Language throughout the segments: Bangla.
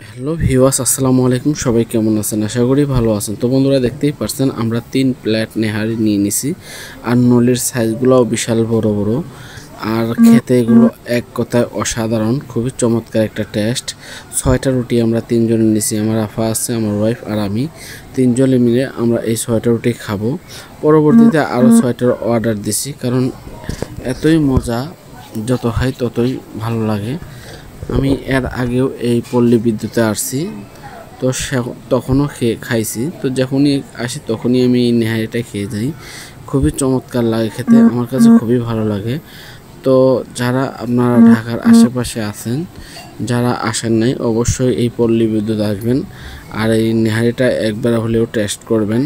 হ্যালো ভিউয়ার্স, আসসালামু আলাইকুম। সবাই কেমন আছেন? আশা করি ভালো আছেন। তো বন্ধুরা, দেখতেই পারছেন আমরা 3 প্লেট নেহারি নিয়ে নিছি। আর নলির সাইজগুলোও বিশাল বড় বড়। আর খেতে এগুলো এক কথায় অসাধারণ, খুবই চমৎকার একটা টেস্ট। 6টা রুটি আমরা 3 জনে নিছি। আমার আফা আছে, আমার ওয়াইফ আর আমি 3 জনে মিলে আমরা এই 6টা রুটি খাবো। পরবর্তীতে আরও 6টার অর্ডার দিছি, কারণ এতই মজা, যত খাই ততই ভালো লাগে। আমি এর আগেও এই পল্লী বিদ্যুতে আসছি, তো তখনও খাইছি। তো যখনই আসি তখনই আমি এই নেহারিটা খেয়ে যাই। খুবই চমৎকার লাগে খেতে, আমার কাছে খুবই ভালো লাগে। তো যারা আপনারা ঢাকার আশেপাশে আছেন, যারা আসেন নাই, অবশ্যই এই পল্লী বিদ্যুৎ আসবেন আর এই নেহারিটা একবার হলেও টেস্ট করবেন।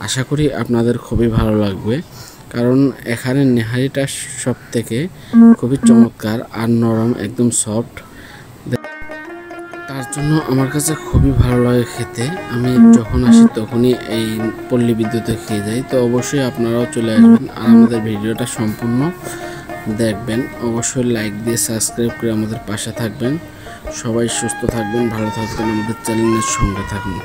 আশা করি আপনাদের খুবই ভালো লাগবে, কারণ এখানে নেহারিটা সব থেকে খুবই চমৎকার আর নরম, একদম সফট। তার জন্য আমার কাছে খুবই ভালো লাগে খেতে। আমি যখন আসি তখনই এই পল্লী বিদ্যুতে খেয়ে যাই। তো অবশ্যই আপনারাও চলে আসবেন আর আমাদের ভিডিওটা সম্পূর্ণ দেখবেন। অবশ্যই লাইক দিয়ে সাবস্ক্রাইব করে আমাদের পাশে থাকবেন। সবাই সুস্থ থাকবেন, ভালো থাকবেন, আমাদের চ্যানেলের সঙ্গে থাকুন।